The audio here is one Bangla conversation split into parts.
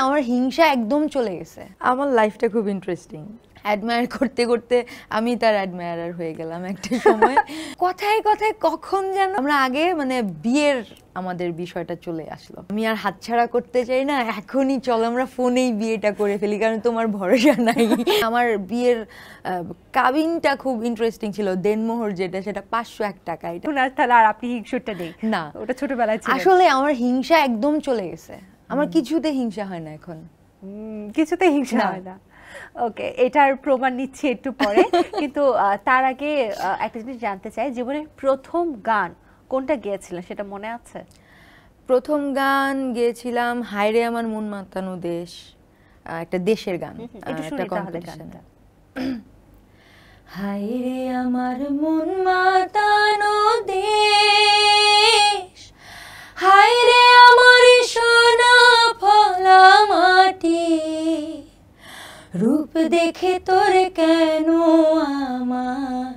আমার হিংসা একদম চলে গেছে। আমার লাইফটা খুব ইন্টারেস্টিং। অ্যাডমায়ার করতে করতে আমি তার অ্যাডমায়ারার হয়ে গেলাম একটা সময়। কথায় কথায় কখন যেন আমরা আগে মানে বিয়ের আমাদের বিষয়টা চলে আসলো। আমি আর হাতছাড়া করতে চাই না, এখনই চলো আমরা ফোনেই বিয়েটা করে ফেলি, কারণ তোমার ভরসা নাই। আমার বিয়ের কাবিনটা খুব ইন্টারেস্টিং ছিল, দেনমোহর যেটা, সেটা 501 টাকা। এটা তাহলে আর আপনি হিংসুটটা নেই না, ওটা ছোটবেলায় ছিল। আসলে আমার হিংসা একদম চলে গেছে। আমার কিছুতে হিংসা হয় না এখন, কিছুতে হিংসা হয় না। ওকে, এটার প্রমাণ নিচ্ছি একটু পরে। কিন্তু তার আগে একটা জিনিস জানতে চাই, জীবনের প্রথম গান কোনটা গেয়েছিলেন সেটা মনে আছে? প্রথম গান গেয়েছিলাম হায়রে আমার মন মাতানো দেশ, একটা দেশের গান। একটু শুনি তাহলে গানটা। হায়রে আমার মন মাতানো দেশ, হায়রে আমার সোনা ফলা মাটি, রূপ দেখে তোর কেন আমার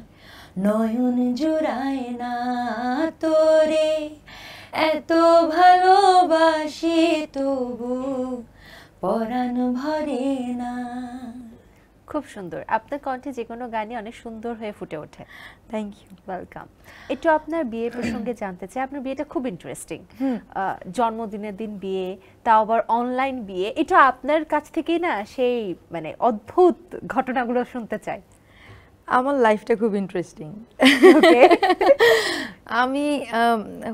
নয়ন জুড়ায় না, তোরে এত ভালোবাসি তবু পরাণ ভরে না। খুব সুন্দর, আপনার কণ্ঠে যে কোনো গানই অনেক সুন্দর হয়ে ফুটে ওঠে। Thank you, welcome. একটু আপনার বিয়ের প্রসঙ্গে জানতে চাই। আপনার বিয়েটা খুব ইন্টারেস্টিং, জন্মদিনের দিন বিয়ে, তাও আবার অনলাইন বিয়ে। এটা আপনার কাছ থেকেই না সেই মানে অদ্ভুত ঘটনাগুলো শুনতে চাই। আমার লাইফটা খুব ইন্টারেস্টিং। আমি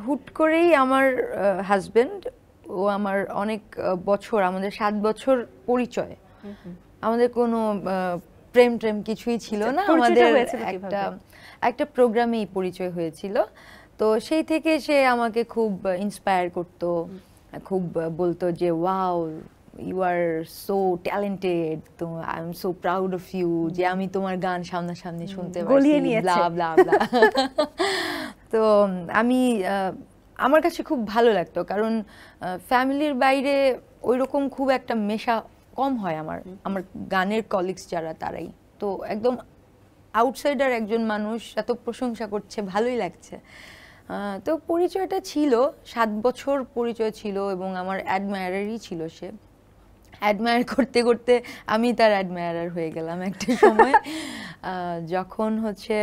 হুট করেই আমার হাজবেন্ড, ও আমার অনেক বছর, আমাদের 7 বছর পরিচয়, আমাদের কোনো প্রেম ট্রেম কিছুই ছিল না, আমাদের একটা প্রোগ্রামেই পরিচয় হয়েছিল। তো সেই থেকে সে আমাকে খুব ইন্সপায়ার করতো, খুব বলতো যে wow you are so talented, তো I am so proud of you, যে আমি তোমার গান সামনাসামনি শুনতে পারছি, ব্লা ব্লা ব্লা। তো আমি আমার কাছে খুব ভালো লাগতো, কারণ ফ্যামিলির বাইরে ওইরকম খুব একটা মেশা কম হয় আমার গানের কলিগস যারা, তারাই তো একদম আউটসাইডার একজন মানুষ এত প্রশংসা করছে, ভালোই লাগছে। তো পরিচয়টা ছিল, 7 বছর পরিচয় ছিল, এবং আমার অ্যাডমায়ারারই ছিল সে। অ্যাডমায়ার করতে করতে আমি তার অ্যাডমায়ারার হয়ে গেলাম একটা সময়। যখন হচ্ছে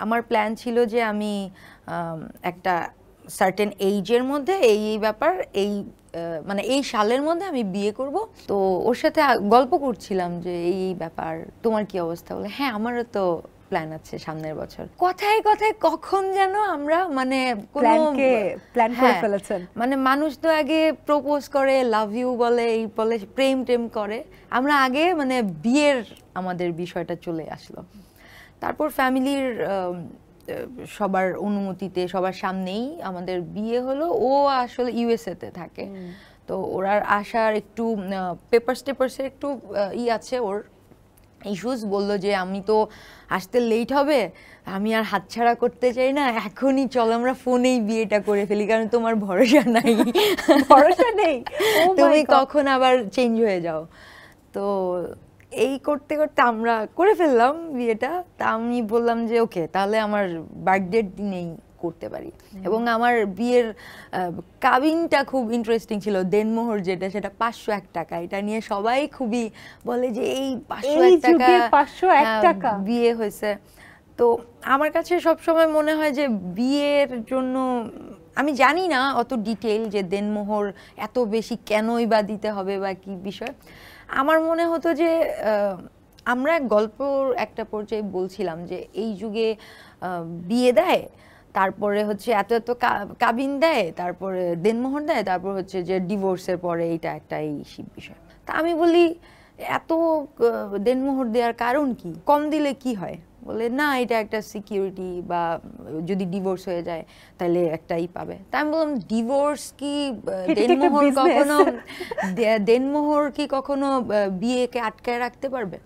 আমার প্ল্যান ছিল যে আমি একটা সার্টেন এইজের মধ্যে এই ব্যাপার, এই মানে এই সালের মধ্যে আমি বিয়ে করব। তো ওর সাথে গল্প করছিলাম যে এই ব্যাপার, তোমার কি অবস্থা? বলে হ্যাঁ আমারও তো প্ল্যান আছে সামনের বছর। কথায় কথায় কখন যেন আমরা মানে প্ল্যান করে ফেলেছেন। মানে মানুষ তো আগে প্রপোজ করে, লাভ ইউ বলে, এই বলে, প্রেম টেম করে, আমরা আগে মানে বিয়ের আমাদের বিষয়টা চলে আসলো। তারপর ফ্যামিলির সবার অনুমতিতে, সবার সামনেই আমাদের বিয়ে হলো। ও আসলে ইউএসএ তে থাকে, তো ওরা আসার একটু পেপারসের একটু আছে, ওর ইস্যুস। বললো যে আমি তো আসতে লেট হবে, আমি আর হাতছাড়া করতে চাই না, এখনই চলো আমরা ফোনেই বিয়েটা করে ফেলি, কারণ তোমার ভরসা নাই। ভরসা নেই, তুমি কখন আবার চেঞ্জ হয়ে যাও। তো এই করতে করতে আমরা করে ফেললাম বিয়েটা। তা আমি বললাম যে ওকে, তাহলে আমার বার্থডের দিনেই করতে পারি। এবং আমার বিয়ের কাবিনটা খুব ইন্টারেস্টিং ছিল, দেনমোহর যেটা, সেটা 501 টাকা। এটা নিয়ে সবাই খুবই বলে যে এই 501 টাকা বিয়ে হয়েছে। তো আমার কাছে সবসময় মনে হয় যে বিয়ের জন্য, আমি জানি না অত ডিটেইল যে দেনমোহর এত বেশি কেনই বা দিতে হবে বা কি বিষয়। আমার মনে হতো যে আমরা গল্পর একটা পর্যায়ে বলছিলাম যে এই যুগে বিয়ে দেয়, তারপরে হচ্ছে এত এত কাবিন দেয়, তারপরে দেনমোহর দেয়, তারপর হচ্ছে যে ডিভোর্সের পরে এইটা একটা এই বিষয়। তা আমি বলি এত দেনমোহর দেওয়ার কারণ কি, কম দিলে কি হয়? বলে না, এটা একটা সিকিউরিটি, বা যদি ডিভোর্স হয়ে যায় তাহলে একটাই পাবে। তা আমি বললাম ডিভোর্স কি, দেনমোহর কি কখনো বিয়েকে আটকায় রাখতে পারবে?